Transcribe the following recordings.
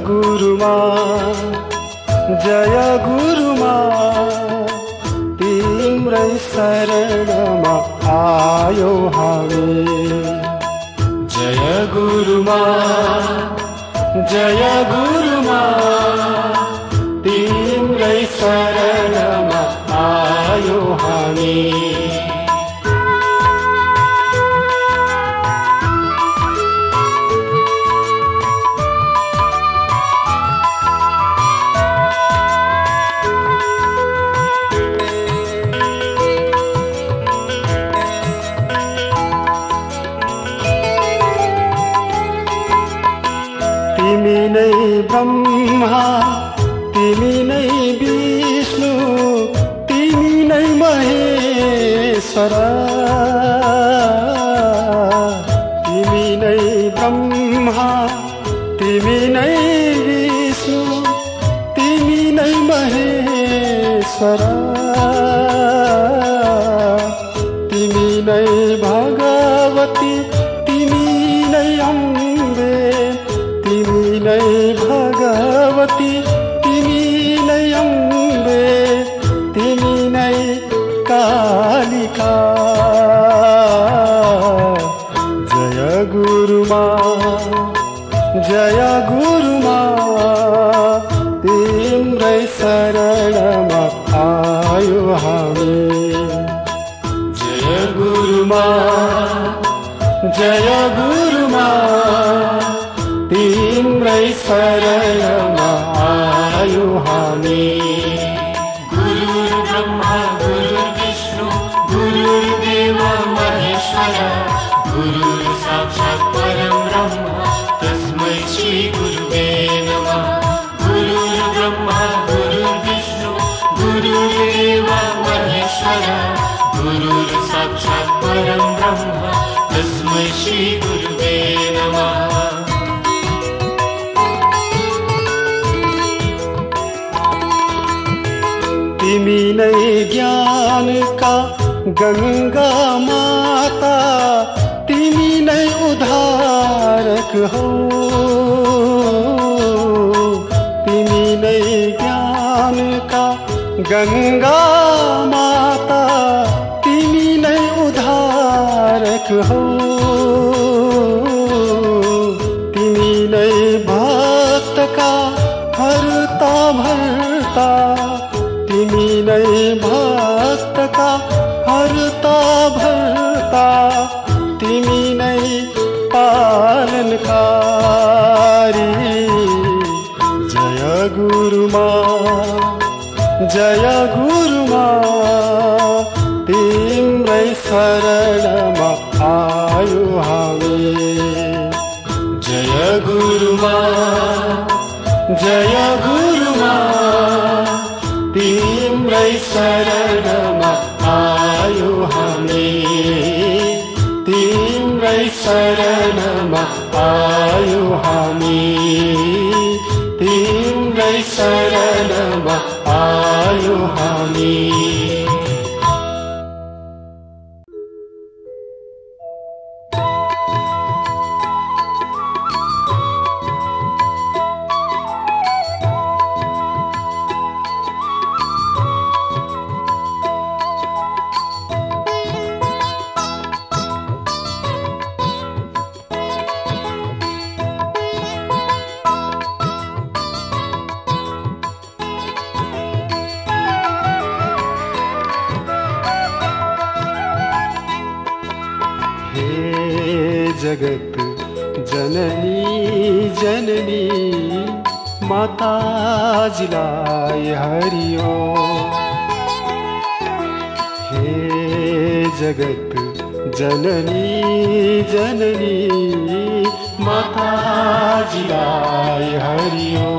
गुरुमा जय गुरुमा तिम्रै शरणमा आयो हामी। जय गुरुमा जय गुरुमा तिम्रै शरणमा आयो हामी। तिमी नै ब्रह्मा तिमी नै विष्णु तिमी नै महेश्वर। तिमी नै ब्रह्मा तिमी नै विष्णु तिमी नै महेश्वर। तिमी नै भगवती तिमी नै अम्बे तिमी नै भगवती तिमी नै अम्बे तिमी नै कालिका। जय गुरुमा जय गुरुमा तिम्रै शरणमा आयो हामी। जय गुरुमा जय गुरुमा तिम्रै शरणमा आयो हामी। गुरुर्ब्रह्मा गुरुर्विष्णु गुरुर्देव महेश्वर गुरुर्साक्षात् परं ब्रह्म तस्मै श्री गुरुवे नमः। गुरुर्ब्रह्मा गुरुर्विष्णु गुरुर्देव महेश्वर गुरुर्साक्षात् परं ब्रह्म तस्मै श्री गुरुवे नमः। तिमी नै ज्ञानका गंगा माता तिमी नै उद्धारक हौ। तिमी नै ज्ञानका गंगा माता तिमी नै उद्धारक हौ। तिमी नै भक्तका हरता भरता तिमी नै भक्तका हरता भरता तिमी नै पालनकारी। जय गुरुमा जय गुरुमा तिम्रै शरणमा आयो हामी। जय गुरुमा जय गुरुमा तिम्रै शरणमा आयो हामी। तिम्रै शरणमा आयो हामी। तिम्रै शरणमा आयो हामी। जगत जननी जननी माताजीलाई हरियो। हे जगत जननी जननी माताजीलाई हरियो।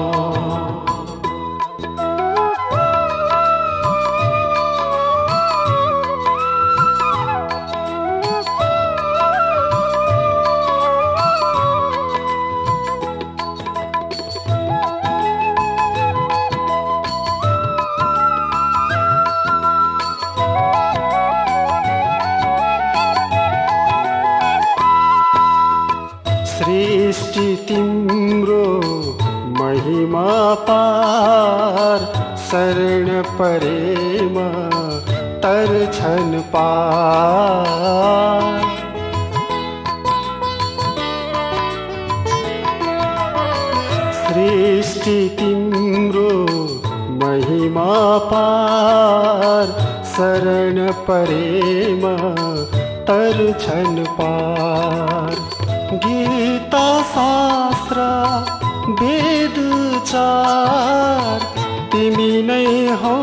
सृष्टि तिम्रो महिमा पार शरण परेमा तर्छन् पार। सृष्टि तिम्रो महिमा पार शरण परेमा तर्छन् पार। गीता शास्त्र वेद चार तिमी नै हौ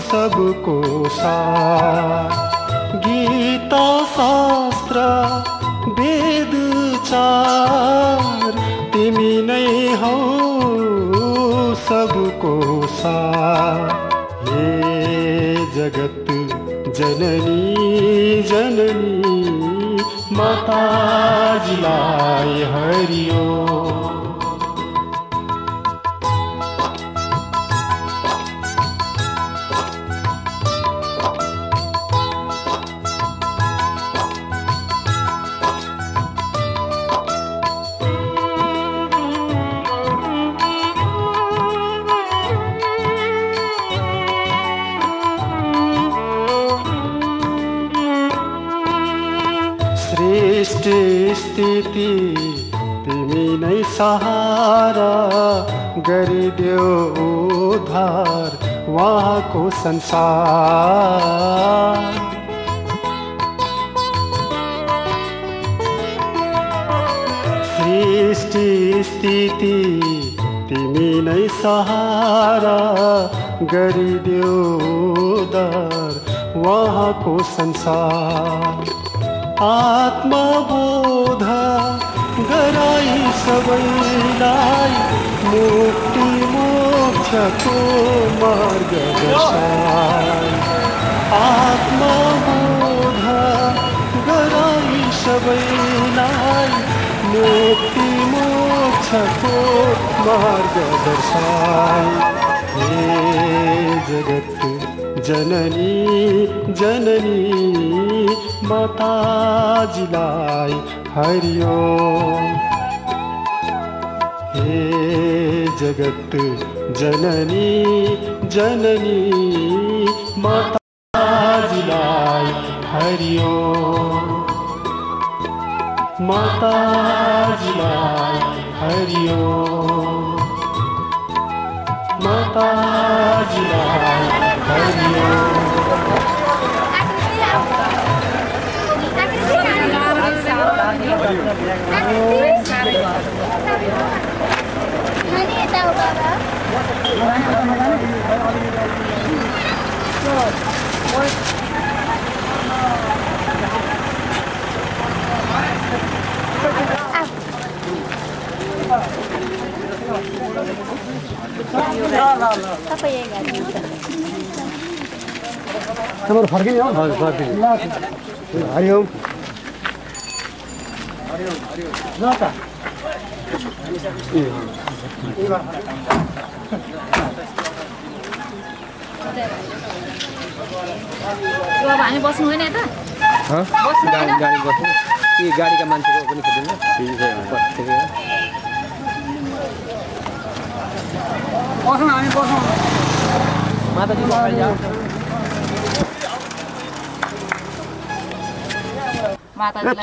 सबको सार। गीता शास्त्र वेद चार तिमी नै हौ सबको सार। हे जगत जननी जननी माताजीलाई हरिओ। सृष्टि स्थिति तिमी नै सहारा गरिदेऊ उद्धार उहाँको संसार। सृष्टि स्थिति तिमी नै सहारा गरिदेऊ उद्धार उहाँको संसार। आत्मबोध गराई सबैलाई मुक्ति मोक्षको मार्ग दर्शाई। आत्मबोध गराई सबैलाई मुक्ति मोक्षको मार्ग दर्शाई। हे जगत जननी जननी माताजीलाई हरिओ। हे जगत जननी जननी माताजीलाई हरिओ। माताजीलाई हरिओ। माताजीलाई हरिओ। हाम्रो फर्किने हो हरिओम ल त अब हामी बस्नु होइन यता गाडी बस्नु यी गाडीका मान्छेको पनि खोज्दैन बसौँ हामी बसौँ माताजी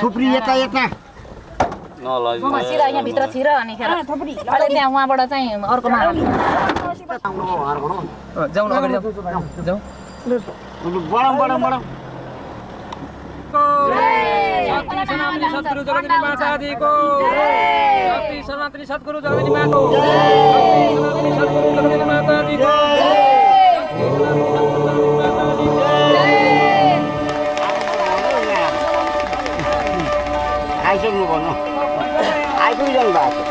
थुप्री यता यता सिधा यहाँ भित्र छिर अनि खेर अहिले त्यहाँ उहाँबाट चाहिँ अर्कोमा जाउँ अगाडि जाउँ बढाउँ बढाउँ बढाउँ। सनातनी सद्गुरु जगन्नाथ माताजीको सनातनी सद्गुरु जगन्नाथ माताजीको आइसक्नु भन्नु आइपुगिरहनु भएको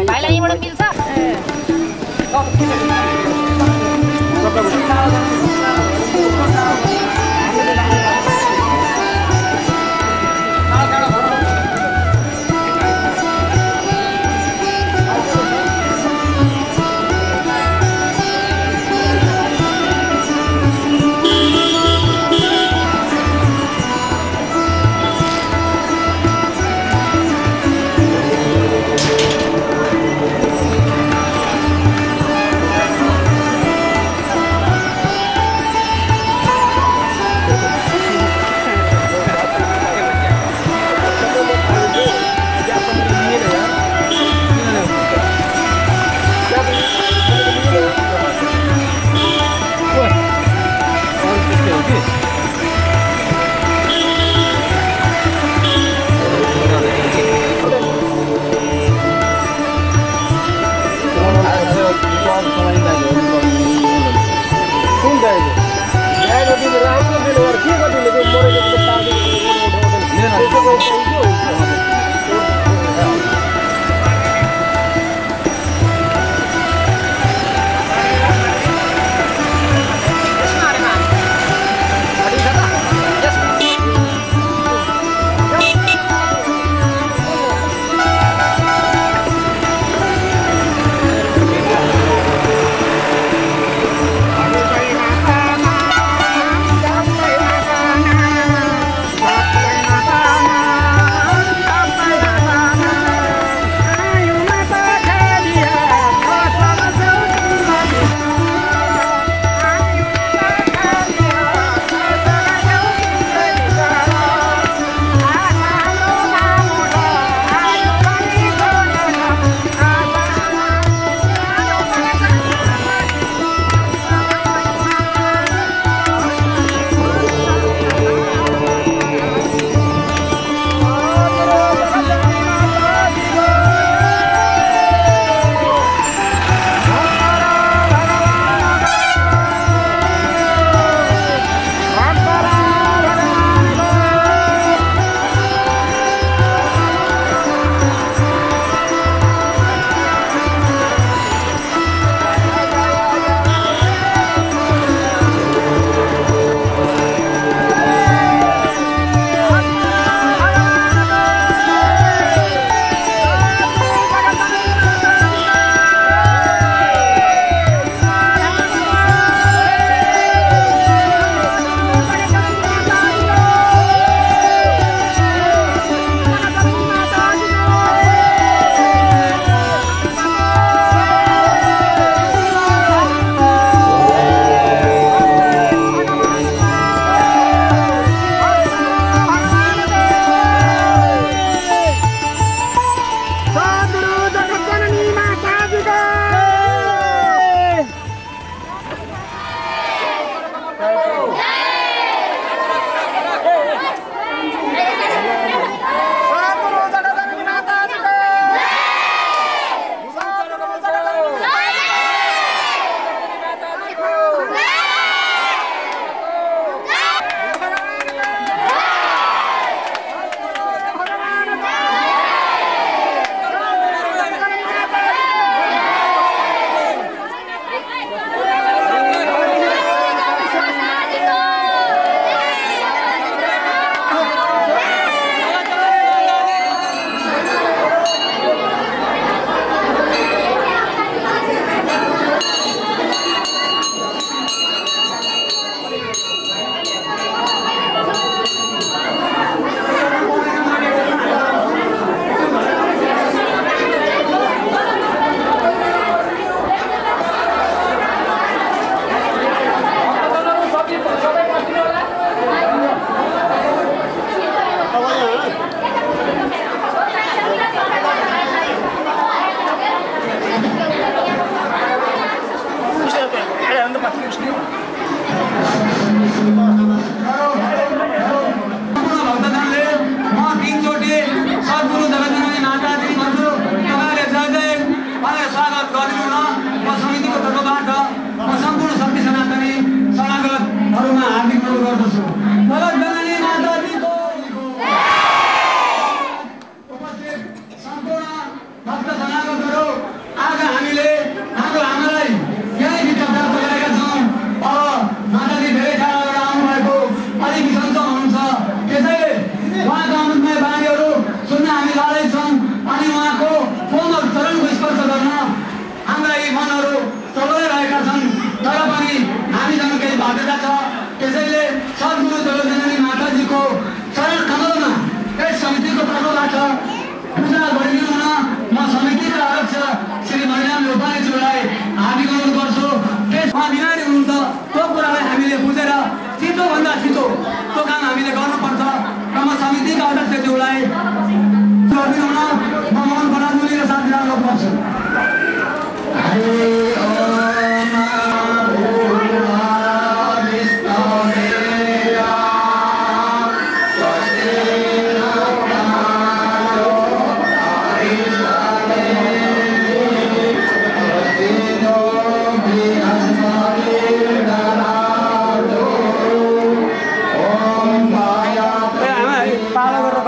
भाइलाई यहीँबाट मिल्छ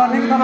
गर्ने कि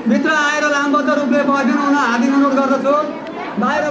भित्र आएर लामबद्ध रूपले बस्दिनु हुन हार्दिक अनुरोध गर्दछु। बाहिर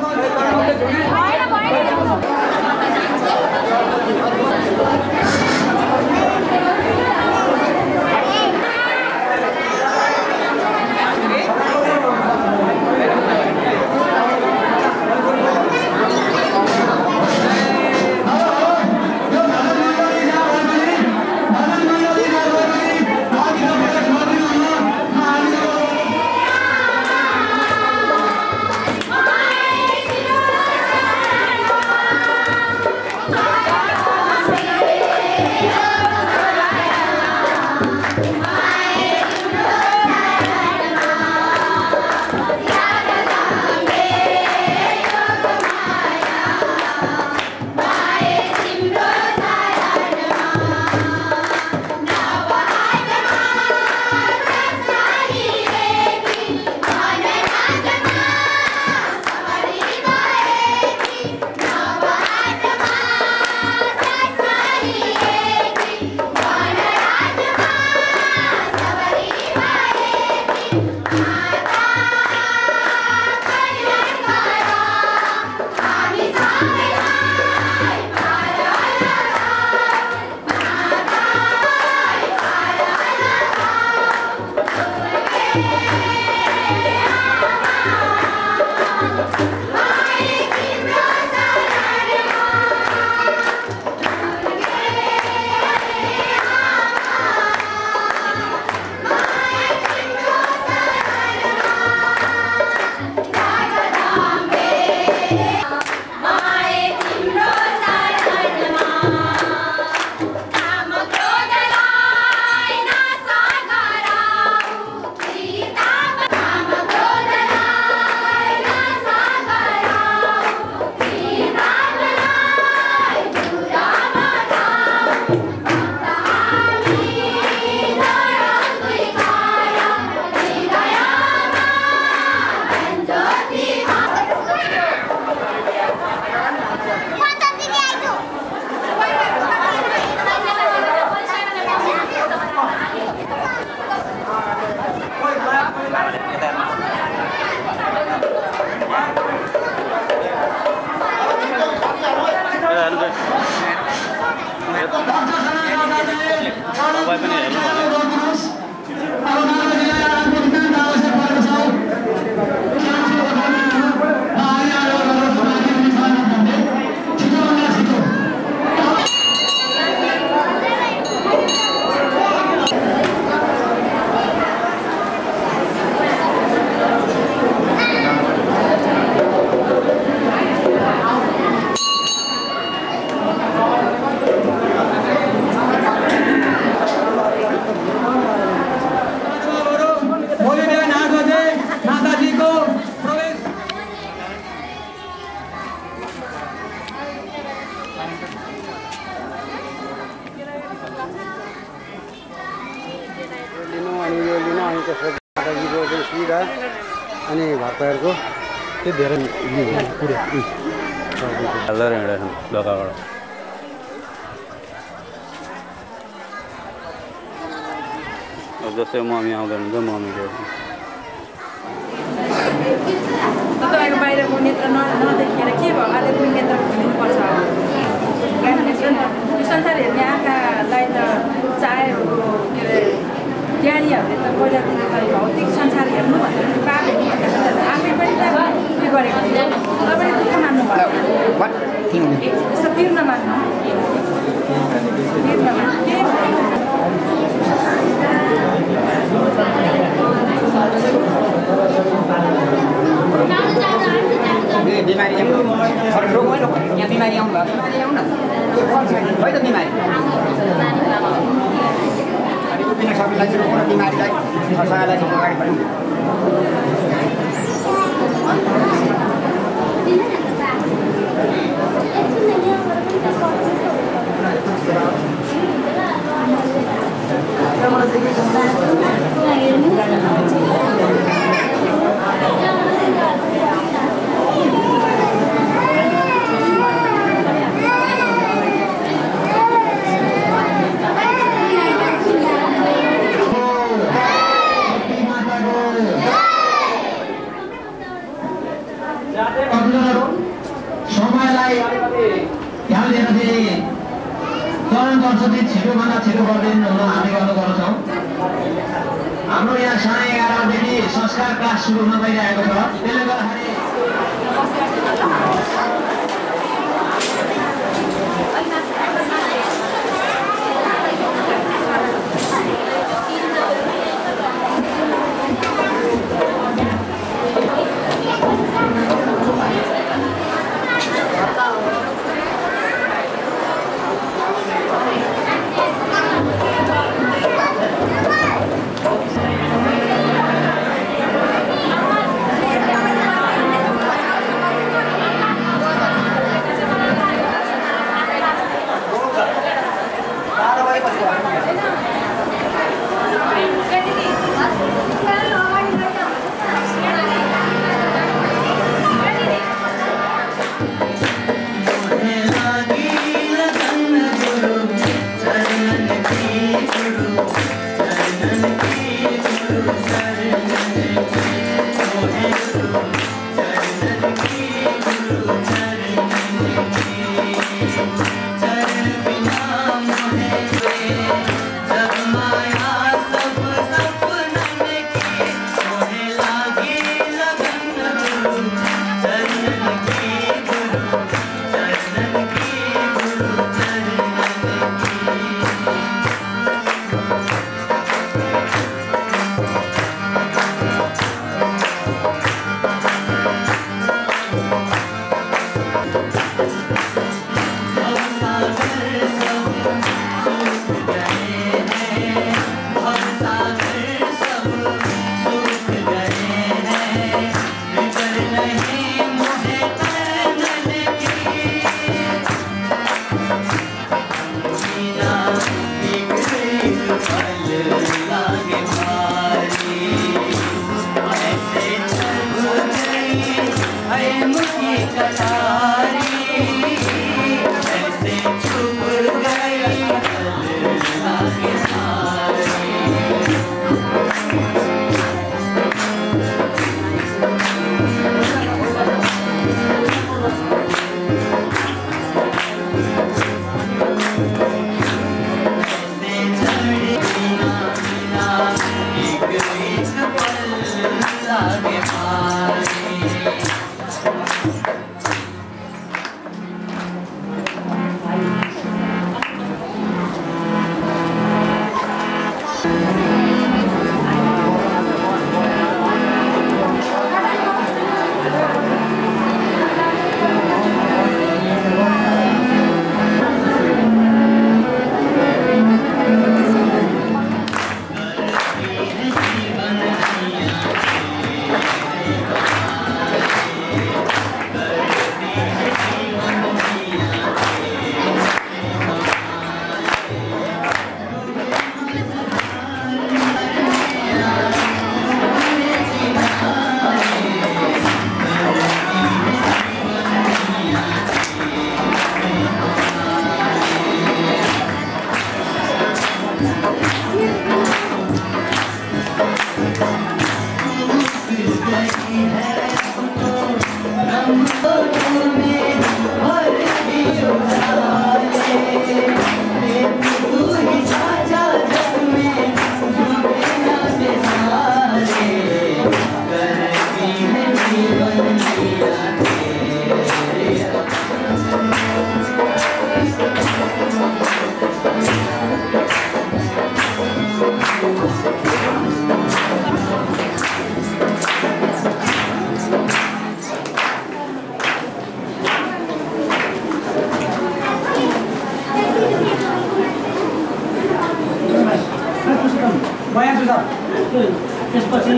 अनि भर्पाहरूको त्यो धेरै पुरै हल्ला हिँडेछन् दोकाबाट जस्तै मम्मी आउँदैन हुन्छ मम्मीको तपाईँको बाहिरको नेत्र नदेखेर के भयो अहिले पनि नेत्र खोलिनुपर्छ यो संसार हेर्ने आँखालाई त चाहे के अरे हामीलाई चाहिँ कुनै बिमारीलाई सँगलाई चाहिँ अगाडि बढ्नु समयलाई ध्यान दिएर चाहिँ चरण गर्छ चाहिँ छिटोभन्दा छिटो गरिदिनु हुन हामी गर्नु गर्छौँ। हाम्रो यहाँ 11:30 देखि संस्कार क्लास सुरु हुन गइरहेको छ। त्यसले गर्दाखेरि बयान सुझाव त्यसपछि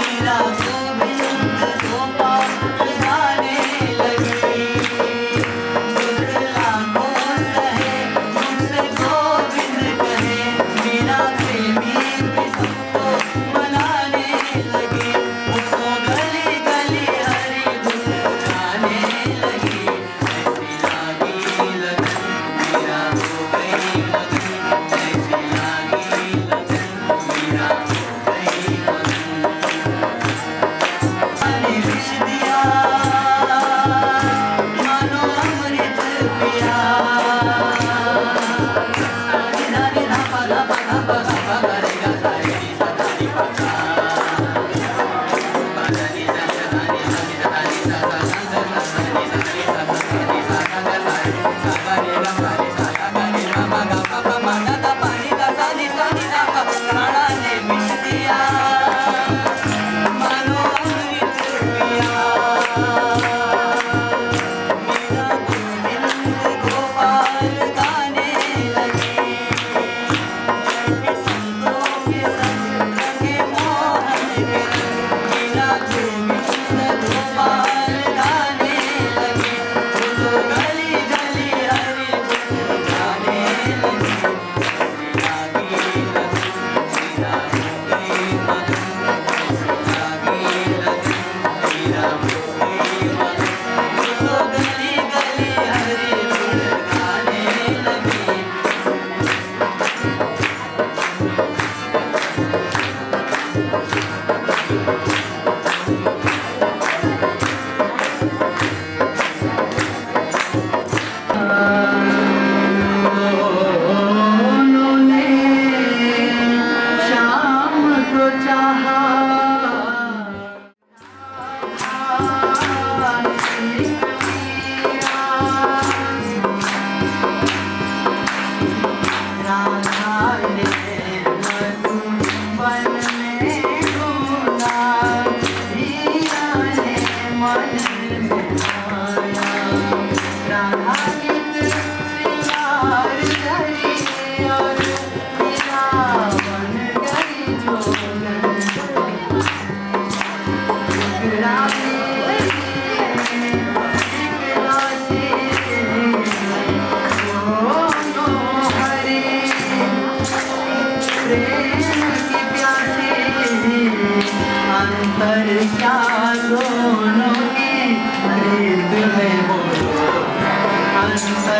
मेरा गोविंद गोपाल गाने लगे।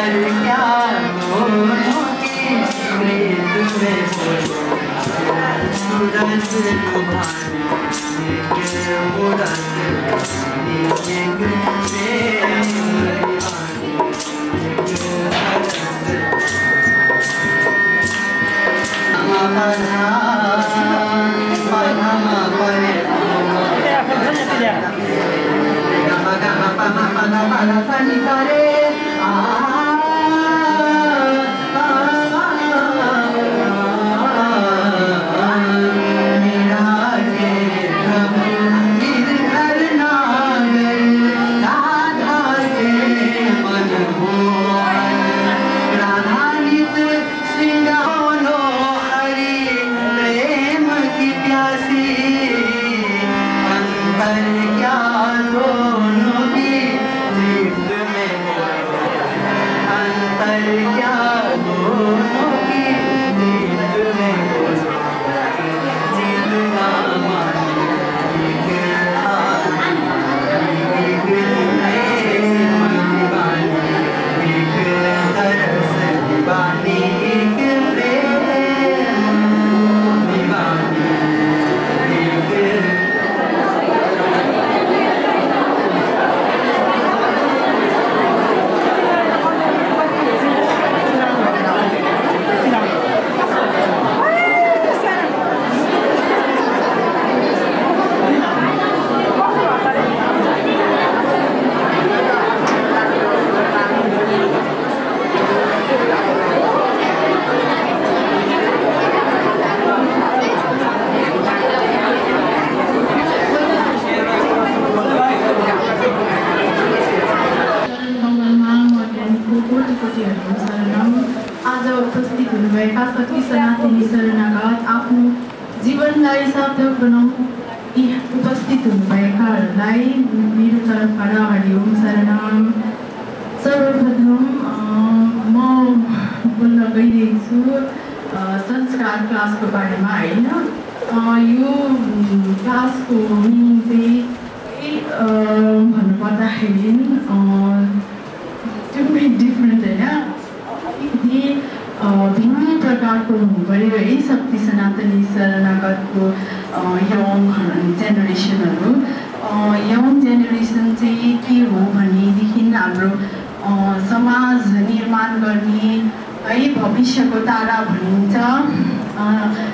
अंतर क्या दोनों की प्रीत में मूरत लुभाने मूरत आज उपस्थित हुनुभएका सती सनातनी शरणागत आफ्नो जीवनलाई सार्थक बनाउन उपस्थित हुनुभएकाहरूलाई मेरो तर्फबाट हरिओम शरणम। सर्वप्रथम म बोल्न गइरहेको छु संस्कार क्लासको बारेमा होइन। यो क्लासको मिनिङ चाहिँ भन्नुपर्दाखेरि डिफ्रेन्ट होइन, भिन्न प्रकारको हुनु पऱ्यो है शक्ति सनातनी शरणागतको यङ जेनेरेसनहरू। यङ जेनेरेसन चाहिँ के हो भनेदेखि हाम्रो समाज निर्माण गर्ने है भविष्यको तारा भनिन्छ।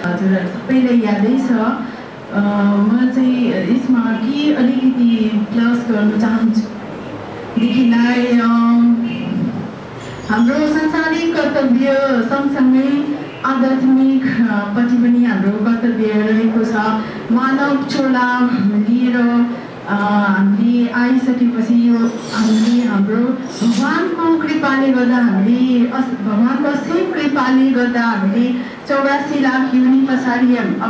हजुरहरू सबैलाई यादै छ। म चाहिँ यसमा के अलिकति प्लस गर्न चाहन्छु देखिलाई हाम्रो सांसारिक कर्तव्य सँगसँगै आध्यात्मिकपट्टि पनि हाम्रो कर्तव्य रहेको छ। मानव चोला लिएर हामीले आइसकेपछि यो हामीले हाम्रो भगवानको कृपाले गर्दा भगवानको असीम कृपाले गर्दा हामीले 84 लाख योनि पछाडि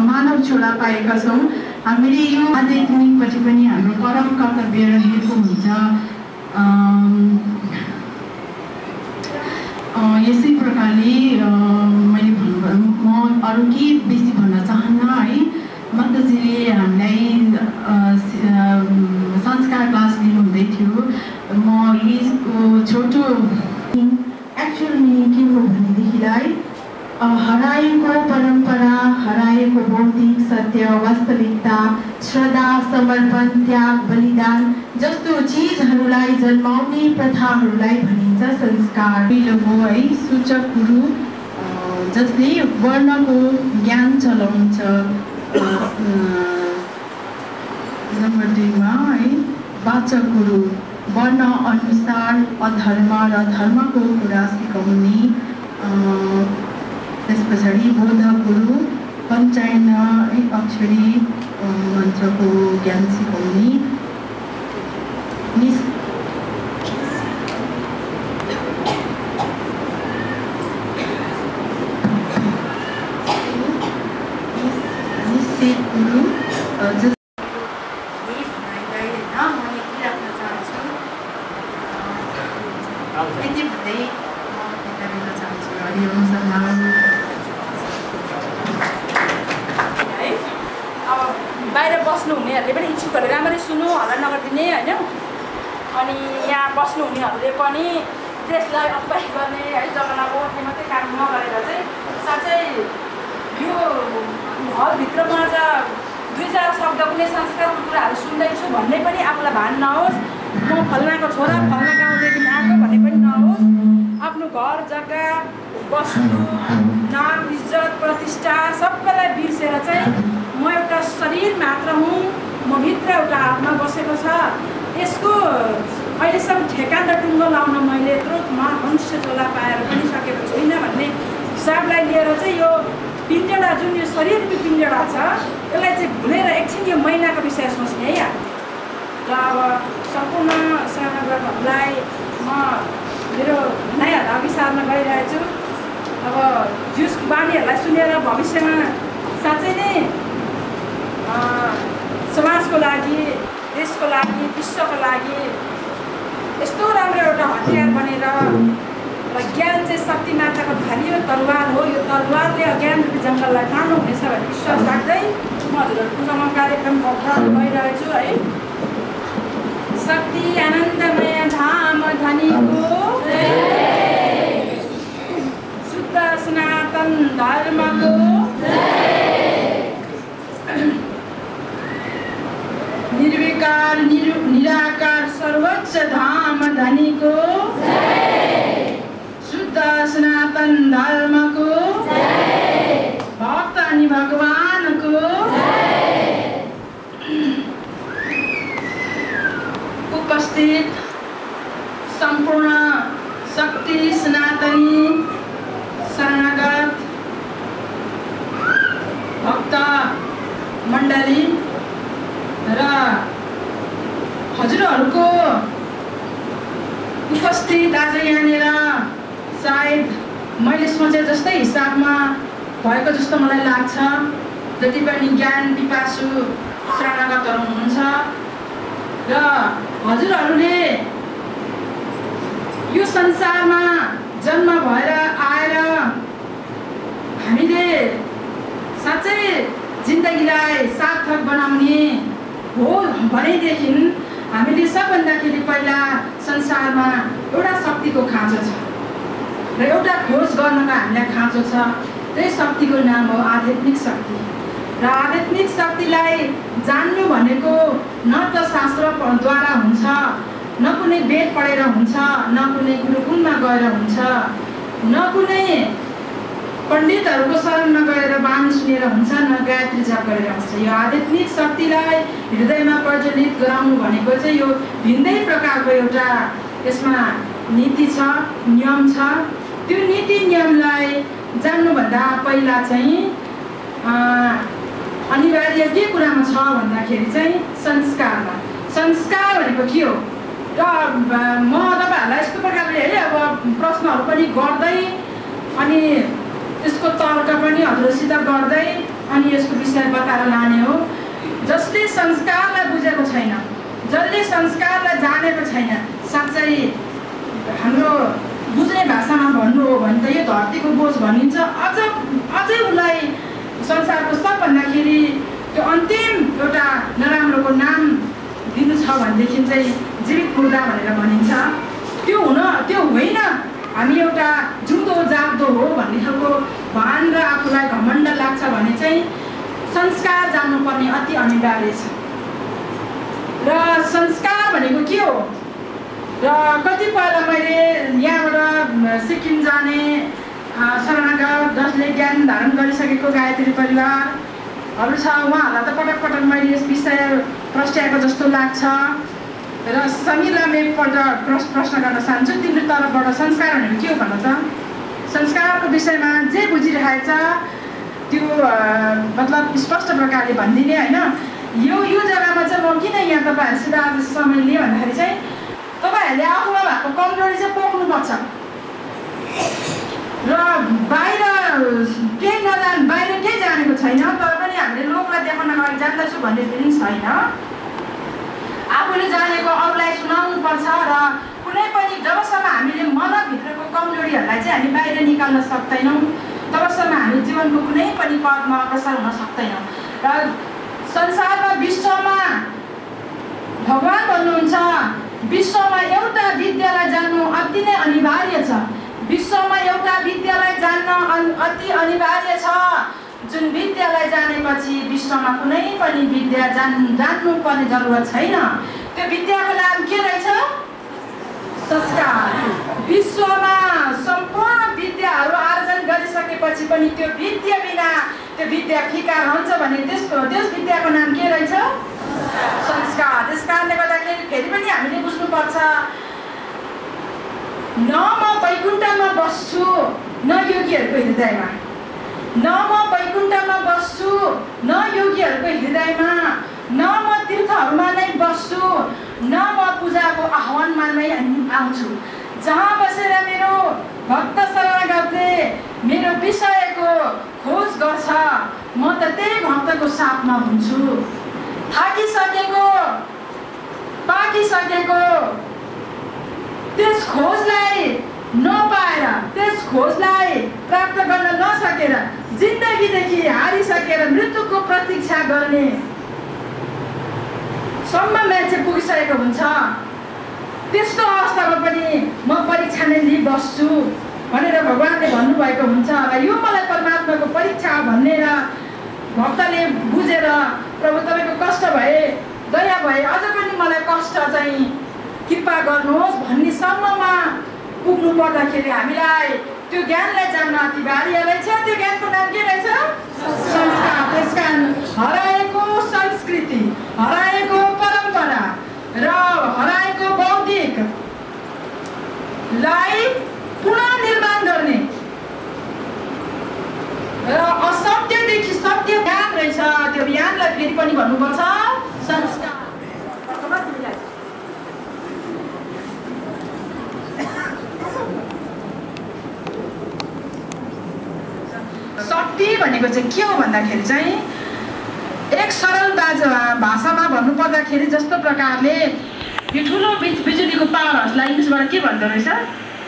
मानव चोला पाएका छौँ। हामीले यो आध्यात्मिकपट्टि पनि हाम्रो परम कर्तव्य रहेको हुन्छ। यसै प्रकारले मैले म अरू के बेसी भन्न चाहन्न है। मन्तजीले हामीलाई संस्कार क्लास लिनुहुँदै थियो। म यसको छोटो एक्चुअल मिनिङ के हो भनेदेखिलाई हराएको परम्परा, हराएको भौतिक सत्य, वास्तविकता, श्रद्धा, समर्पण, त्याग, बलिदान जस्तो चिजहरूलाई जन्माउने प्रथाहरूलाई भनिन्छ संस्कार। पहिलो हो है सूचक गुरु जसले वर्णको ज्ञान चलाउँछ। नम्बर 2 मा है वाचक गुरु वर्ण अनुसार अधर्म र धर्मको कुरा सिकाउने। त्यस पछाडि बोधक गुरु पञ्चायन अक्षरी मन्त्रको ज्ञान सिकाउने। निश्चित गुरु यति भन्दै म चाहन्छु। हरिओम सम्मान। बाहिर बस्नु हुनेहरूले पनि इच्छुकहरूले राम्ररी सुन्नु, हल्ला नगरिदिने होइन। अनि यहाँ बस्नु हुनेहरूले पनि देशलाई अगुवाई गर्ने है जग्गालाई ओर्ने मात्रै काम नगरेर चाहिँ साँच्चै यो हलभित्रमा त 2-4 शब्द कुनै संस्कारको कुराहरू सुन्दैछु भन्ने पनि आफूलाई भान नहोस्, म फल्नाको छोरा फल्ना गाउँदेखि आएको भन्ने पनि नहोस्। आफ्नो घर जग्गा वस्तु नाम इज्जत प्रतिष्ठा सबैलाई बिर्सेर चाहिँ म एउटा शरीर मात्र हुँ, म भित्र एउटा आत्मा बसेको छ। यसको अहिलेसम्म ठेकान र टुङ्गो लाउन मैले यत्रो मनुष्य चोला पाएर पनि सकेको छुइनँ भन्ने हिसाबलाई लिएर चाहिँ यो पिण्जडा जुन यो शरीरको पिण्जडा छ यसलाई चाहिँ भुलेर एकछिन यो महिनाको विषय सोच्ने है यहाँ। र अब सम्पूर्ण साथीहरूलाई म मेरो भनाइहरूलाई अघि सार्न गइरहेछु। अब जुसको बानीहरूलाई सुनेर भविष्यमा साँच्चै नै समाजको लागि, देशको लागि, विश्वको लागि यस्तो राम्रो एउटा हतियार बनेर र ज्ञान चाहिँ शक्ति मात्राको धारियो तरवार हो, यो तरवारले अज्ञान रूपी जङ्गललाई तान्नु हुनेछ भन्ने विश्वास राख्दै म हजुरहरूको समक्ष कार्यक्रम गइरहेछु है। शक्ति आनन्दमय धाम धनीको शुद्ध सनातन धर्मको निर्विकार निराकार सर्वोच्च धाम धनीको शुद्ध सनातन धर्मको भक्त अनि भगवानको उपस्थित सम्पूर्ण शक्ति सनातनी शरणागत भक्त मण्डली र हजुरहरूको उपस्थित आज यहाँनिर सायद मैले सोचे जस्तै हिसाबमा भएको जस्तो मलाई लाग्छ। जति पनि ज्ञान पिपासु शरणागतहरू हुनुहुन्छ र हजुरहरूले यो संसारमा जन्म भएर आएर हामीले साँच्चै जिन्दगीलाई सार्थक बनाउने हो भनेदेखि हामीले सबभन्दाखेरि पहिला संसारमा एउटा शक्तिको खाँचो छ र एउटा खोज गर्नको हामीलाई खाँचो छ। त्यही शक्तिको नाम हो आध्यात्मिक शक्ति। र आध्यात्मिक शक्तिलाई जान्नु भनेको न त शास्त्रद्वारा हुन्छ, न कुनै वेद पढेर हुन्छ, न कुनै गुरुकुलमा गएर हुन्छ, न कुनै पण्डितहरूको शरणमा गएर बानी सुनेर हुन्छ, न गायत्री जाप गरेर हुन्छ। यो आध्यात्मिक शक्तिलाई हृदयमा प्रज्वलित गराउनु भनेको चाहिँ यो भिन्दै प्रकारको एउटा यसमा नीति छ, नियम छ। त्यो नीति नियमलाई जान्नुभन्दा पहिला चाहिँ अनिवार्य के कुरामा छ भन्दाखेरि चाहिँ संस्कारमा। संस्कार भनेको के हो र म तपाईँहरूलाई यस्तो प्रकारले है अब प्रश्नहरू पनि गर्दै अनि यसको तर्क पनि हजुरसित गर्दै अनि यसको विषय बताएर लाने हो। जसले संस्कारलाई बुझेको छैन, जसले संस्कारलाई जानेको छैन, साँच्चै हाम्रो बुझ्ने भाषामा भन्नु हो भने त यो धरतीको बोझ भनिन्छ। अझै उसलाई संसारको सबभन्दाखेरि त्यो अन्तिम एउटा नराम्रोको नाम दिनु छ भनेदेखि चाहिँ जीवित मुर्दा भनेर भनिन्छ। त्यो होइन। हामी एउटा जुदो जाग्दो हो भन्ने खालको भान र आफूलाई घमण्ड लाग्छ भने चाहिँ संस्कार जान्नुपर्ने अति अनिवार्य छ। र संस्कार भनेको के हो र कतिपयलाई मैले यहाँबाट सिक्किम जाने शरणागत जसले ज्ञान धारण गरिसकेको गायत्री परिवारहरू छ उहाँहरूलाई त पटक पटक मैले यस विषय प्रस्ट्याएको जस्तो लाग्छ। र समीरलाई म एकपल्ट प्रश्न गर्न चाहन्छु, तिम्रो तर्फबाट संस्कार भनेको के हो भन्न त? संस्कारको विषयमा जे बुझिरहेछ त्यो मतलब स्पष्ट प्रकारले भनिदिने होइन। यो जग्गामा चाहिँ म किन यहाँ तपाईँहरूसित आज समय लिएँ भन्दाखेरि चाहिँ तपाईँहरूले आफूमा भएको कमजोरी चाहिँ पोख्नुपर्छ र बाहिर केही बाहिर केही जानेको छैन तर पनि हामीले लोकलाई देखाउन अगाडि जान्दछु भन्ने पनि छैन। आफूले जानेको अरूलाई सुनाउनु पर्छ र कुनै पनि जबसम्म हामीले मनभित्रको कमजोरीहरूलाई चाहिँ हामी बाहिर निकाल्न सक्दैनौँ तबसम्म हामी जीवनको कुनै पनि पदमा अग्रसर हुन सक्दैनौँ। र संसारमा विश्वमा भगवान भन्नुहुन्छ विश्वमा एउटा विद्यालाई जान्नु अति नै अनिवार्य अति अनिवार्य छ। जुन विद्यालय जानेपछि विश्वमा कुनै पनि विद्या जान्नुपर्ने जरुरत छैन। त्यो विद्याको नाम के रहेछ? संस्कार। विश्वमा सम्पूर्ण विद्याहरू आर्जन गरिसकेपछि पनि त्यो विद्या बिना त्यो विद्या फिका रहन्छ भने त्यस विद्याको नाम के रहेछ? संस्कार। त्यस कारणले गर्दाखेरि फेरि पनि हामीले बुझ्नुपर्छ, न म वैकुण्ठमा बस्छु न योगीहरूको हृदयमा, न म वैकुण्ठमा बस्छु न योगीहरूको हृदयमा, न म तीर्थहरूमा नै बस्छु न म पूजाको आह्वानमा नै आउँछु। जहाँ बसेर मेरो भक्त शरणागतले मेरो विषयको खोज गर्छ म त त्यही भक्तको साथमा हुन्छु। थाकिसकेको पाकिसकेको त्यस खोजलाई नपाएर, त्यस खोजलाई प्राप्त गर्न नसकेर जिन्दगीदेखि हारिसकेर मृत्युको प्रतीक्षा गर्ने सम्म मान्छे पुगिसकेको हुन्छ। त्यस्तो अवस्थामा पनि म परीक्षा नै लिइबस्छु भनेर भगवानले भन्नुभएको हुन्छ। र यो मलाई परमात्माको परीक्षा भनेर भक्तले बुझेर प्रभु तपाईँको कष्ट भए, दया भए, अझ पनि मलाई कष्ट चाहिँ कृपा गर्नुहोस् भन्ने सम्ममा पुग्नु पर्दाखेरि हामीलाई त्यो ज्ञानलाई जान्न अनिवार्य रहेछ। त्यो ज्ञानको नाम के रहेछ? संस्कार। त्यस कारण हराएको संस्कृति, हराएको परम्परा र हराएको बौद्धिकलाई पुनर्निर्माण गर्ने र असत्यदेखि सत्य ज्ञान रहेछ। त्यो ज्ञानलाई फेरि पनि भन्नुपर्छ संस्कार। शक्ति भनेको चाहिँ के हो भन्दाखेरि चाहिँ एक सरल भाषामा भन्नुपर्दाखेरि जस्तो प्रकारले यो ठुलो बिजुलीको पावर हाउसलाई इङ्ग्लिसबाट के भन्दो रहेछ?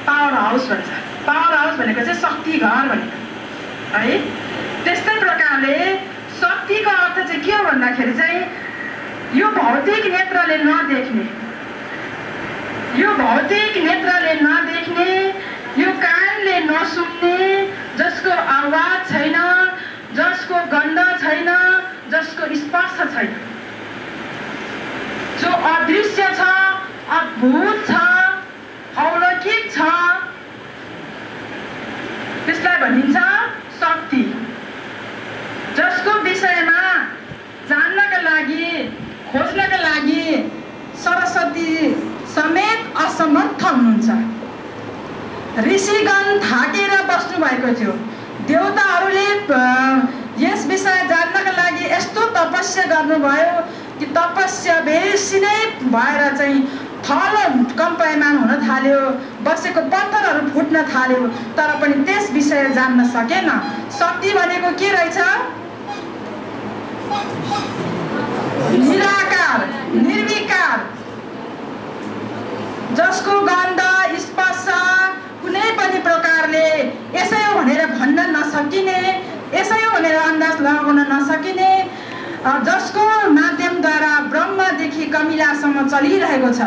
पावर हाउस भन्छ। पावर हाउस भनेको चाहिँ शक्ति घर भनेको है। त्यस्तै प्रकारले शक्तिको अर्थ चाहिँ के हो भन्दाखेरि चाहिँ यो भौतिक नेत्रले नदेख्ने, यो भौतिक नेत्रले नदेख्ने, यो कानले नसुन्ने, जसको आवाज छैन, जसको गन्ध छैन, जसको स्पर्श छैन, जो अदृश्य छ, अद्भुत छ, अलौकिक छ, त्यसलाई भनिन्छ शक्ति। जसको विषयमा जान्नका लागि, खोज्नका लागि सरस्वती समेत असमर्थ हुनुहुन्छ। ऋषिगण थाकेर बस्नु भएको थियो। देवताहरूले यस विषय जान्नका लागि यस्तो तपस्या गर्नुभयो कि तपस्या बेसी नै भएर चाहिँ थल कम्पायमान हुन थाल्यो, बसेको पत्थरहरू फुट्न थाल्यो, तर पनि त्यस विषय जान्न सकेन। शक्ति भनेको के रहेछ? निराकार, निर्विकार, जसको गन्ध स्पर्श कुनै पनि प्रकारले यसै हो भनेर भन्न नसकिने, यसै हो भनेर अन्दाज लगाउन नसकिने, जसको माध्यमद्वारा ब्रह्मदेखि कमिलासम्म चलिरहेको छ,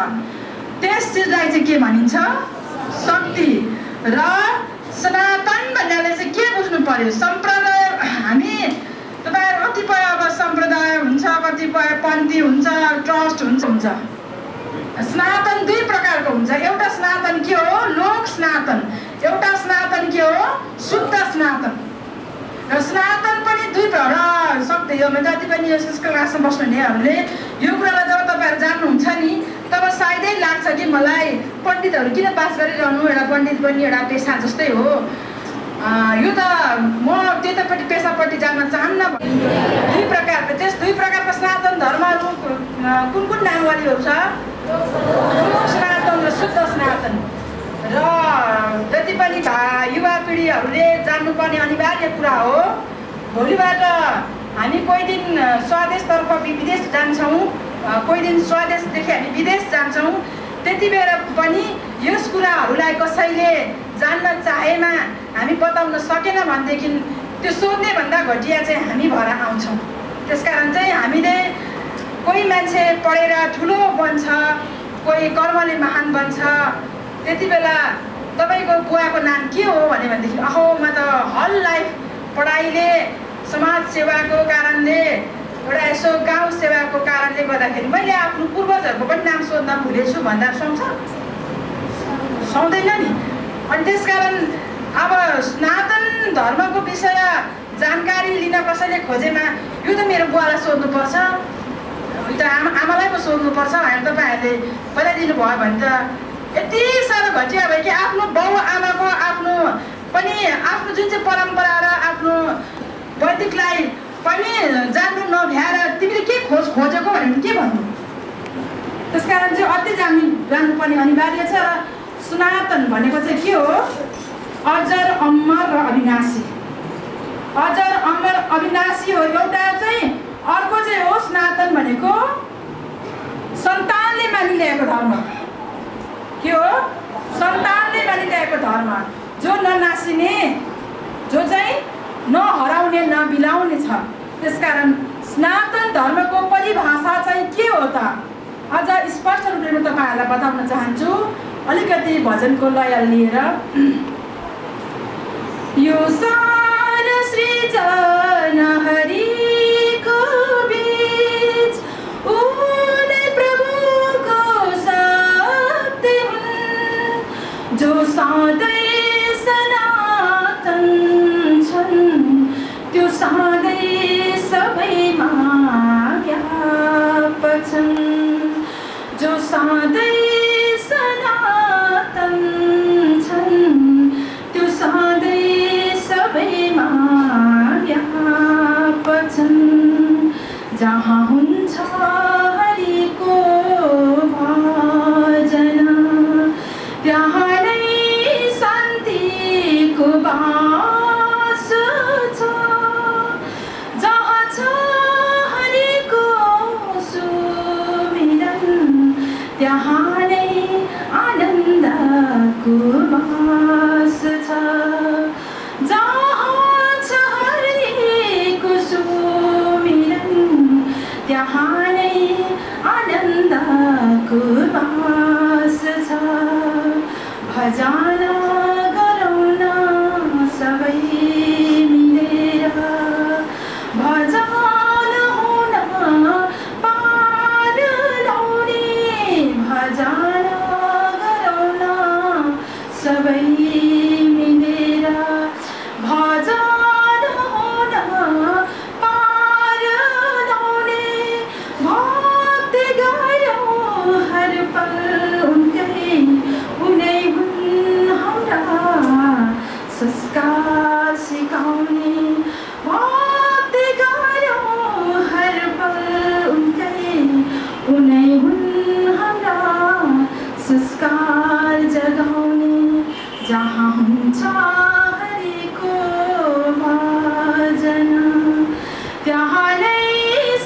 त्यस चिजलाई चाहिँ के भनिन्छ? शक्ति। र सनातन भन्नाले चाहिँ के बुझ्नु पर्यो? सम्प्रदाय, हामी तपाईहरु कतिपय अब सम्प्रदाय हुन्छ, कतिपय पन्थी हुन्छ, ट्रस्ट हुन्छ। सनातन दुई प्रकारको हुन्छ। एउटा सनातन के हो? लोक सनातन। एउटा सनातन के हो? शुद्ध सनातन। र सनातन पनि दुई प्रकार शब्द यो जति पनि यसको क्लासमा बस्नुहुनेहरूले यो कुरालाई जब तपाईहरु जान्नुहुन्छ नि तब सायदै लाग्छ कि मलाई पण्डितहरू किन पास गरिरहनु, एउटा पण्डित पनि एउटा पेशा जस्तै हो, यो त म त्यतापट्टि पेशापट्टि जान चाहन्न। दुई प्रकारको, त्यस दुई प्रकारको सनातन धर्महरू कुन कुन नामवालीहरू छ? सनातन र शुद्ध सनातन। र जति पनि युवा पिँढीहरूले जान्नुपर्ने अनिवार्य कुरा हो। भोलिबाट हामी कोही दिन स्वदेशतर्फ विदेश जान्छौँ, कोही दिन स्वदेशदेखि हामी विदेश जान्छौँ, त्यति बेला पनि यस कुराहरूलाई कसैले जान्न चाहेमा हामी बताउन सकेन भनेदेखि त्यो सोध्ने भन्दा घटिया चाहिँ हामी भएर आउँछौँ। त्यसकारण चाहिँ हामीले कोही मान्छे पढेर ठुलो बन्छ, कोही कर्मले महान बन्छ, त्यति बेला तपाईँको बुवाको नाम के हो भनेदेखि अहो म त हल लाइफ पढाइले समाज सेवाको कारणले एउटा यसो गाउँ सेवाको कारणले गर्दाखेरि मैले आफ्नो पूर्वजहरूको पनि नाम सोध्न भुलेछु भन्दा सुन्छ सुन्दैन नि। अनि त्यसकारण अब सनातन धर्मको विषय जानकारी लिन कसैले खोजेमा यो त मेरो बुवालाई सोध्नुपर्छ, यो त आमालाई पो सोध्नुपर्छ भनेर तपाईँहरूले बताइदिनु भयो भने त यति साह्रो घटिया भयो कि आफ्नो बाउ आमाको आफ्नो पनि आफ्नो जुन चाहिँ परम्परा र आफ्नो वैदिकलाई पनि जान्नु नभ्याएर तिमीले के खोजेको भने के भन्नु। त्यसकारण चाहिँ अति जान्नुपर्ने अनिवार्य छ। र सनातन भनेको चाहिँ के हो? अजर अमर र अविनाशी। अजर अमर अविनाशी हो एउटा चाहिँ, अर्को चाहिँ हो सनातन भनेको सन्तानले मानिल्याएको धर्म। के हो? सन्तानले मानिल्याएको धर्म जो ननासिने, जो चाहिँ नहराउने नबिलाउने छ। त्यसकारण सनातन धर्मको परिभाषा चाहिँ के हो त? अझ स्पष्ट रूपले म तपाईँहरूलाई बताउन चाहन्छु अलिकति भजनको लय लिएर। यो सारा सृजना हरिको बीच उनी प्रभुको शक्ति हुन्, जो सधैँ सनातन छन् त्यो सधैँ सबैमा व्यापक छन्, जो सधैँ सनातन छन् त्यो सधैँ सबैमा व्यापक छन्। जहाँ हुन्छ हरिको भजन त्यहाँ नै शान्तिको बास छ, जहाँ छ हरिको सुमिरन त्यहाँ नै आनन्दको बास छ, जहाँ छ हरिको सुमिरन त्यहाँ नै आनन्दको बास छ। भजन गरौँ न सबै मिलेर, भजन हुन पार लाउने, भजन गरौँ न सबै मिलेर, भजन हुन पार लाउने, भक्ति गरौँ हर पल उनकै, उनै हुन् हाम्रा संस्कार सिकाउने, भक्ति गरौँ हर पल उनकै, उनै हुन् हाम्रा संस्कार जगाउने। जहाँ हुन्छ हरिको भजन त्यहाँ नै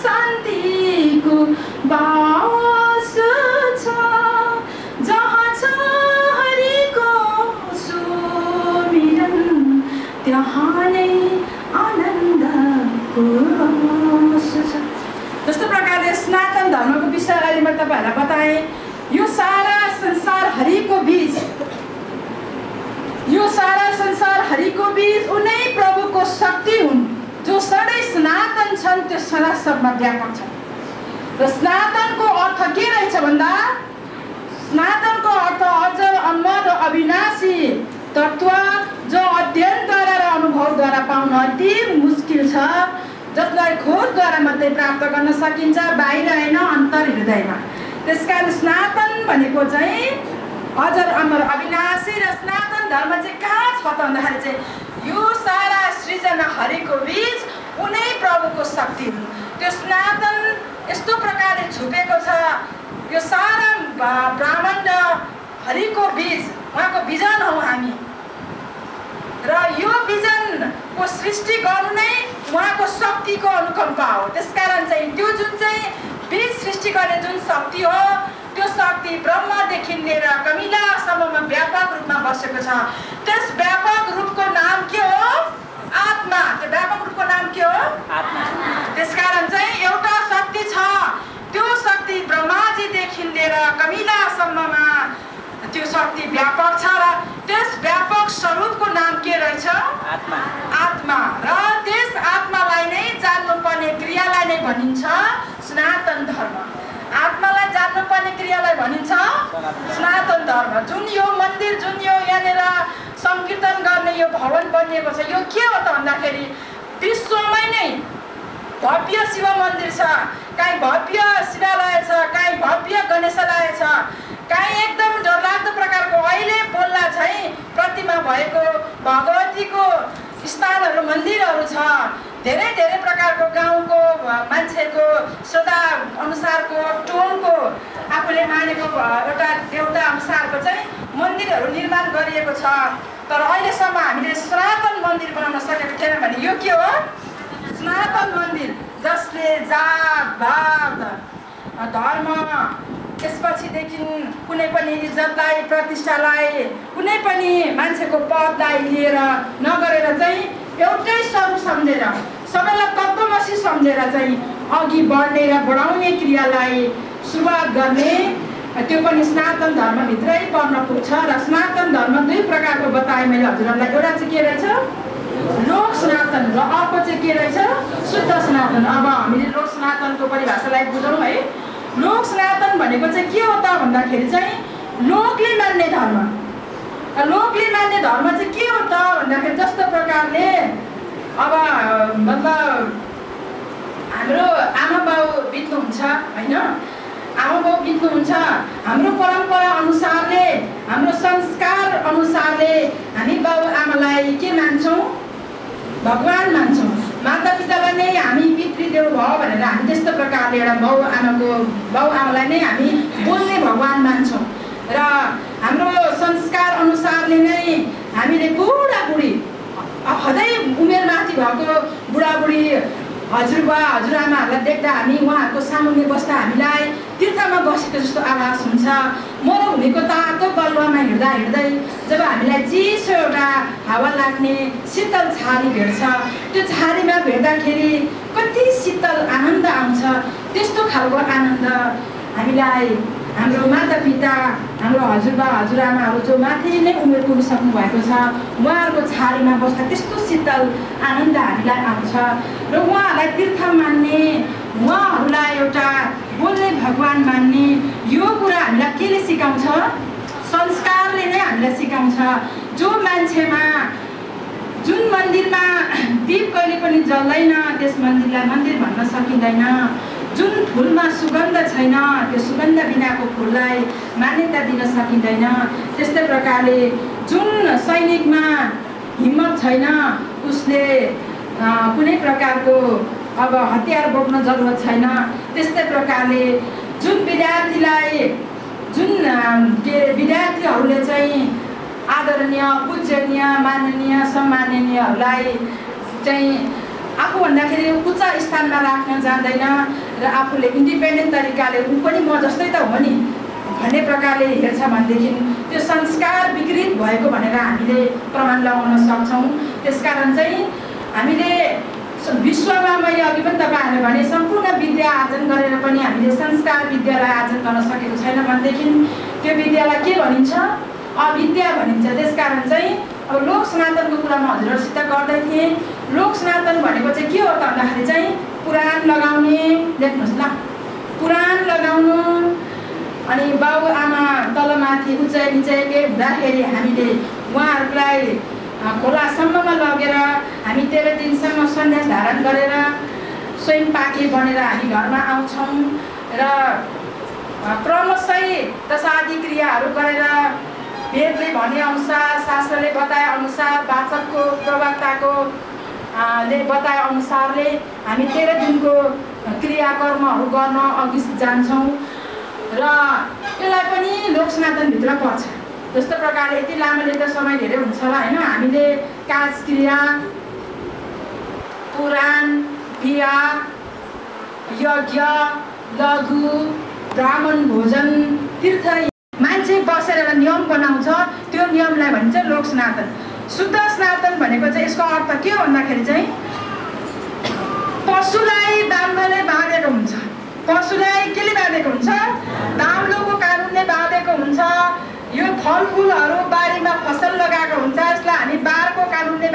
शान्तिको बास छ, जहाँ छ हरिको सुमिरन त्यहाँ नै आनन्दको बास छ। जस्तो प्रकारले सनातन धर्मको विषय अहिले मैले तपाईँहरूलाई बताएँ। यो सारा संसार हरिको बीच, यो सारा संसार हरिको बीच उनै प्रभुको शक्ति हुन्, जो सधैँ सनातन छन् त्यो सदा सबमा व्यापक छन्। र सनातनको अर्थ के रहेछ भन्दा, सनातनको अर्थ अजर अमर र अविनाशी तत्त्व, जो अध्ययनद्वारा र अनुभवद्वारा पाउन अति मुस्किल छ, जसलाई खोजद्वारा मात्रै प्राप्त गर्न सकिन्छ, बाहिर होइन अन्तर हृदयमा। त्यसकारण सनातन भनेको चाहिँ अजर अमर अविनाशी। र सनातन धर्म चाहिँ कहाँ छ त भन्दाखेरि चाहिँ यो सारा सृजना हरिको बीच उनै प्रभुको शक्ति हुन्। त्यो सनातन यस्तो प्रकारले छुपेको छ, यो सारा ब्रह्माण्ड हरिको बीच उहाँको बिजन हौ हामी, र यो बिजनको सृष्टि गर्नु नै उहाँको शक्तिको अनुकम्पा हो। त्यसकारण चाहिँ त्यो जुन चाहिँ बीज सृष्टि गर्ने जुन शक्ति हो, त्यो शक्ति ब्रह्मदेखि लिएर कमिलासम्ममा व्यापक रूपमा बसेको छ। त्यस व्यापक रूपको नाम के हो? आत्मा। त्यो व्यापक रूपको नाम के हो? आत्मा। त्यसकारण चाहिँ एउटा शक्ति छ, त्यो शक्ति ब्रह्माजीदेखि लिएर कमिलासम्ममा त्यो शक्ति व्यापक छ, र त्यस छ आत्मा र त्यस आत्मालाई नै जान्नुपर्ने क्रियालाई नै भनिन्छ सनातन धर्म। आत्मालाई जान्नुपर्ने क्रियालाई भनिन्छ सनातन धर्म। जुन यो मन्दिर जुन यो यहाँनिर संकीर्तन गर्ने यो भवन बनिएको छ यो के हो त भन्दाखेरि विश्वमै नै भव्य शिव मन्दिर छ, कहीँ भव्य शिवालय छ, कहीँ भव्य गणेशालय छ, कहीँ एकदम डरलाग्दो प्रकारको अहिले बोल्ला चाहिँ प्रतिमा भएको भगवतीको स्थानहरू मन्दिरहरू छ। धेरै धेरै प्रकारको गाउँको मान्छेको श्रद्धा अनुसारको टोलको आफूले मानेको एउटा देवता अनुसारको चाहिँ मन्दिरहरू निर्माण गरिएको छ। तर अहिलेसम्म हामीले सनातन मन्दिर बनाउन सकेको थिएन भने यो के हो? सनातन मन्दिर जसले जात भात धर्म त्यसपछिदेखि कुनै पनि इज्जतलाई प्रतिष्ठालाई कुनै पनि मान्छेको पदलाई लिएर नगरेर चाहिँ एउटै स्वरूप सम्झेर सबैलाई तत्त्वमसी सम्झेर चाहिँ अघि बढ्ने र बढाउने क्रियालाई सुरुवात गर्ने त्यो पनि सनातन धर्मभित्रै पर्न पुग्छ। र सनातन धर्म दुई प्रकारको बताएँ मैले हजुरहरूलाई। एउटा चाहिँ के रहेछ लोक सनातन र अर्को चाहिँ के रहेछ शुद्ध सनातन। अब हामीले लोक सनातनको परिभाषालाई बुझौँ है। लोक सनातन भनेको चाहिँ के हो त भन्दाखेरि चाहिँ लोकले मान्ने धर्म। लोकले मान्ने धर्म चाहिँ के हो त भन्दाखेरि जस्तो प्रकारले अब मतलब हाम्रो आमा बाउ बित्नुहुन्छ होइन, आमा बाउ बित्नुहुन्छ, हाम्रो परम्परा अनुसारले हाम्रो संस्कार अनुसारले हामी बाउ आमालाई के मान्छौँ? भगवान मान्छौँ। माता पितालाई नै हामी पितृदेव भयो भनेर हामी त्यस्तो प्रकारले एउटा बाउ आमालाई नै हामी बोल्ने भगवान मान्छौँ। र हाम्रो संस्कार अनुसारले नै हामीले बुढाबुढी हदै उमेर माथि भएको बुढाबुढी हजुरबा हजुरआमाहरूलाई देख्दा हामी उहाँहरूको सामुन्ने बस्दा हामीलाई तीर्थमा बसेको जस्तो आभास हुन्छ। मरुभूमिको तातो बलुवामा हिँड्दा हिँड्दै जब हामीलाई चिसो एउटा हावा लाग्ने शीतल छारी भेट्छ, त्यो छारीमा भेट्दाखेरि कति शीतल आनन्द आउँछ। त्यस्तो खालको आनन्द हामीलाई हाम्रो मातापिता हाम्रो हजुरबा हजुरआमाहरू जो माथि नै उमेर पुगिसक्नु भएको छ उहाँहरूको छारीमा बस्दा त्यस्तो शीतल आनन्द हामीलाई आउँछ। र उहाँहरूलाई तीर्थ मान्ने उहाँहरूलाई एउटा बोल्ने भगवान मान्ने यो कुरा हामीलाई केले सिकाउँछ? संस्कारले नै हामीलाई सिकाउँछ। जो मान्छेमा जुन मन्दिरमा दीप कहिले पनि जल्दैन त्यस मन्दिरलाई मन्दिर भन्न सकिँदैन। जुन फुलमा सुगन्ध छैन त्यो सुगन्ध बिनाको फुललाई मान्यता दिन सकिँदैन। त्यस्तै प्रकारले जुन सैनिकमा हिम्मत छैन उसले कुनै प्रकारको अब हतियार बोक्न जरुरत छैन। त्यस्तै प्रकारले जुन विद्यार्थीहरूले चाहिँ आदरणीय पूजनीय माननीय सम्माननीयहरूलाई चाहिँ आफूभन्दाखेरि उच्च स्थानमा राख्न जान्दैन र आफूले इन्डिपेन्डेन्ट तरिकाले ऊ पनि म जस्तै त हो नि भन्ने प्रकारले हेर्छ भनेदेखि त्यो संस्कार विकृत भएको भनेर हामीले प्रमाण लगाउन सक्छौँ। त्यसकारण चाहिँ हामीले विश्वमा मैले अघि पनि तपाईँहरूले भने सम्पूर्ण विद्या आर्जन गरेर पनि हामीले संस्कार विद्यालाई आर्जन गर्न सकेको छैन भनेदेखि त्यो विद्यालाई के भनिन्छ? अविद्या भनिन्छ। त्यसकारण चाहिँ अब लोक सनातनको कुरा म हजुरहरूसित गर्दै थिएँ। लोक सनातन भनेको चाहिँ के हो त भन्दाखेरि चाहिँ पुराण लगाउने, लेख्नुहोस् ल, पुराण लगाउनु अनि बाउ आमा तलमाथि उचाइ निचाइले हुँदाखेरि हामीले उहाँहरूलाई खोलासम्ममा लगेर हामी 13 दिनसम्म सन्यास धारण गरेर स्वयं पाके बनेर हामी घरमा आउँछौँ र क्रमशः दशादि क्रियाहरू गरेर वेदले भने अनुसार शास्त्रले बताए अनुसार वाचकको प्रवक्ताको ले बताए अनुसारले हामी 13 दिनको क्रियाकर्महरू गर्न अघि जान्छौँ र यसलाई पनि लोक सनातनभित्र पर्छ। जस्तो प्रकारले यति लामो त समय धेरै हुन्छ होला होइन। हामीले काज क्रिया पुराण बिहा यज्ञ लघु ब्राह्मण भोजन तीर्थ मान्छे बसेर एउटा नियम बनाउँछ त्यो नियमलाई भनिन्छ लोक सनातन। शुद्ध सनातन भनेको चाहिँ यसको अर्थ के हो भन्दाखेरि चाहिँ पशुलाई दाम्लोले बाँधेको हुन्छ। पशुलाई केले बाँधेको हुन्छ? दाम्लोको कानुनले बाँधेको हुन्छ। यो फलफुलहरू बारीमा फसल लगाएको हुन्छ यसलाई हामी बारको कानुनले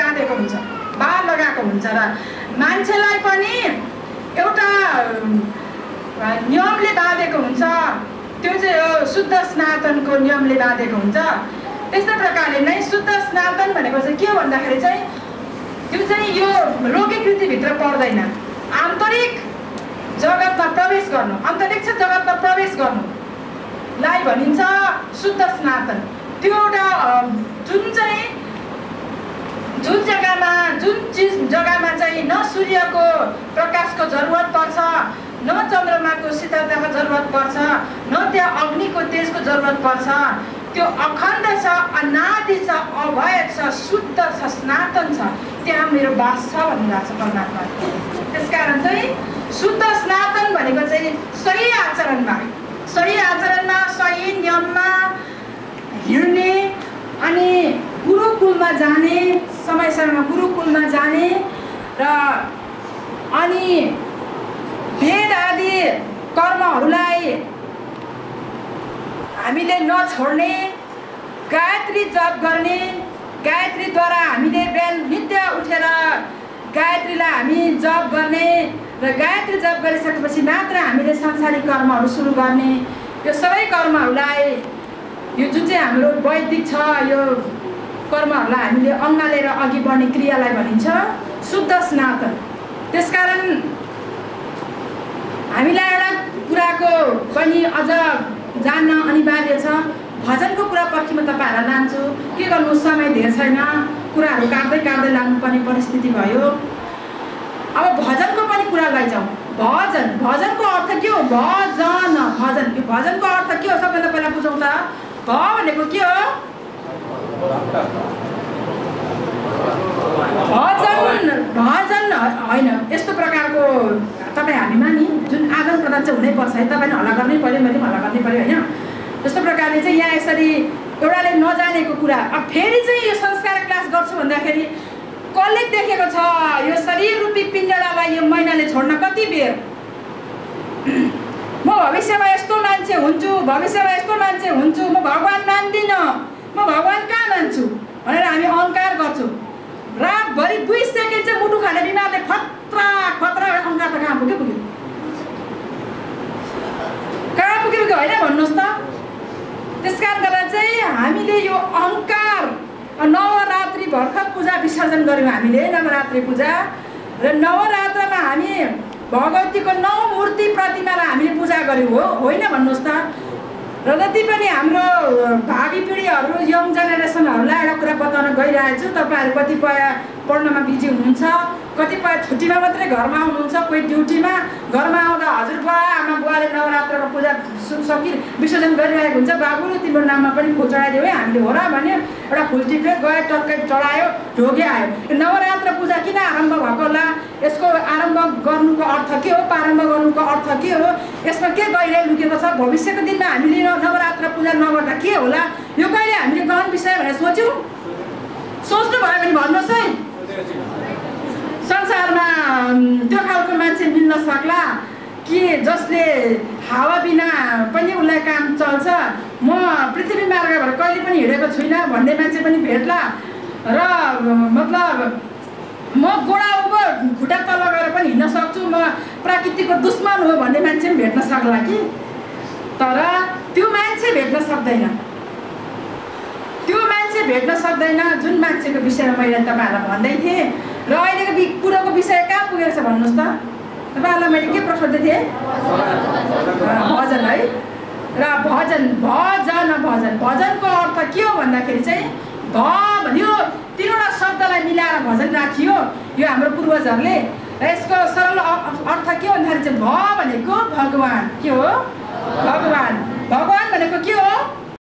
मान्छेलाई पनि एउटा नियमले बाँधेको हुन्छ, त्यो चाहिँ हो शुद्ध सनातनको नियमले बाँधेको हुन्छ। त्यस्तै प्रकारले नै शुद्ध सनातन भनेको चाहिँ के हो भन्दाखेरि चाहिँ त्यो चाहिँ यो लोकीकृतिभित्र पर्दैन। आन्तरिक जगतमा प्रवेश गर्नु, अन्तरिक्ष जगतमा प्रवेश गर्नुलाई भनिन्छ शुद्ध सनातन। त्यो एउटा जुन जग्गामा चाहिँ न सूर्यको प्रकाशको जरुरत पर्छ, न चन्द्रमाको शीतलताको जरुरत पर्छ, न त्यहाँ अग्निको तेजको जरुरत पर्छ, त्यो अखण्ड छ, अनादि छ, अभय छ, शुद्ध छ, सनातन छ, त्यहाँ मेरो वास छ भन्नुभएको छ परमात्मा। त्यसकारण चाहिँ शुद्ध सनातन भनेको चाहिँ सही आचरणमा, सही नियममा हिँड्ने, अनि गुरुकुलमा जाने, समय समयमा गुरुकुलमा जाने र अनि वेद आदि कर्महरूलाई हामीले नछोड्ने, गायत्री जप गर्ने, गायत्रीद्वारा हामीले बिहान नित्य उठेर गायत्रीलाई हामी जप गर्ने र गायत्री जप गरिसकेपछि मात्र हामीले सांसारिक कर्महरू सुरु गर्ने। यो सबै कर्महरूलाई, यो जुन चाहिँ हाम्रो वैदिक छ, यो कर्महरूलाई हामीले अँगालेर अघि बढ्ने क्रियालाई भनिन्छ शुद्ध सनातन। त्यसकारण हामीलाई एउटा कुराको पनि अझ जान्न अनिवार्य छ। भजनको कुरा पछि म तपाईँहरूलाई लान्छु, के गर्नु समय धेरै छैन, कुराहरू काट्दै लानुपर्ने परिस्थिति भयो। अब भजनको पनि कुरा लैजाउँ। भजनको अर्थ के हो? भजन, यो भजनको अर्थ के हो? सबैभन्दा पहिला बुझौँ त। भ भनेको के हो? भजन होइन, यस्तो प्रकारको तपाईँ हामीमा नि जुन आदान प्रदान चाहिँ हुनैपर्छ है। तपाईँले हल्ला गर्नै पऱ्यो, मैले पनि हल्ला गर्नै पऱ्यो होइन। जस्तो प्रकारले चाहिँ यहाँ यसरी एउटाले नजानेको कुरा अब फेरि चाहिँ यो संस्कार क्लास गर्छु भन्दाखेरि कसले देखेको छ यो शरीर रूपी पिण्डलाई यो महिनाले छोड्न कति बेर? म भविष्यमा यस्तो मान्छे हुन्छु, म भगवान् मान्दिनँ, म भगवान् कहाँ मान्छु भनेर हामी अहङ्कार गर्छौँ। रातभरि 2 सेकेन्ड चाहिँ मुटु खाने बिमारले खतरा अहङ्कार त कहाँ पुग्यो होइन भन्नुहोस् त। त्यसकारण गरेर चाहिँ हामीले यो अहङ्कार, नवरात्रि भर्खर पूजा विसर्जन गऱ्यौँ हामीले, नवरात्रि पूजा, र नवरात्रमा हामी भगवतीको 9 मूर्ति प्रतिमालाई हामीले पूजा गऱ्यौँ होइन भन्नुहोस् त। र जति पनि हाम्रो भावी पिँढीहरू, यङ जेनेरेसनहरूलाई एउटा कुरा बताउन गइरहेको छु। तपाईँहरू कतिपय पढ्नमा बिजी हुनुहुन्छ, कतिपय छुट्टीमा मात्रै घरमा आउनुहुन्छ, कोही ड्युटीमा, घरमा आउँदा हजुरबा आमा बुवाले नवरात्रको पूजा विसर्जन गरिरहेको हुन्छ। बाबुले तिम्रो नाममा पनि फुल चढाइदियो है, हामीले हो र भन्यो, एउटा फुल टिप्यो, गयो, टक्कै चढायो, ढोगे आयो। यो नवरात्र पूजा किन आरम्भ भएको होला? यसको आरम्भ गर्नुको अर्थ के हो? प्रारम्भ गर्नुको अर्थ के हो? यसमा के गहिराइ लुकेको छ? भविष्यको दिनमा हामीले नवरात्र पूजा नगर्दा के होला? यो कहिले हामीले गहन विषय भनेर सोच्यौँ? सोच्नु भयो भने भन्नुहोस् है। संसारमा त्यो खालको मान्छे मिल्न सक्ला कि जसले हावा बिना पनि उसलाई काम चल्छ, म पृथ्वी मार्ग भएर कहिले पनि हिँडेको छुइनँ भन्ने मान्छे पनि भेट्ला, र मतलब म गोडा उभो खुट्टा तल गएर पनि हिँड्न सक्छु, म प्रकृतिको दुश्मन हो भन्ने मान्छे पनि भेट्न सक्ला कि? तर त्यो मान्छे भेट्न सक्दैन। जुन मान्छेको विषयमा मैले तपाईँहरूलाई भन्दै थिएँ। र अहिलेको कुरोको विषय कहाँ पुगेको छ भन्नुहोस् त? तपाईँहरूलाई मैले के प्रश्न दिएको थिएँ? भजन है। र भजनको अर्थ के हो भन्दाखेरि चाहिँ भन्यो 3वटा शब्दलाई मिलाएर भजन राखियो यो हाम्रो पूर्वजहरूले। र यसको सरल अर्थ के हो भन्दाखेरि चाहिँ भनेको भगवान्। के हो? भगवान् भनेको के हो?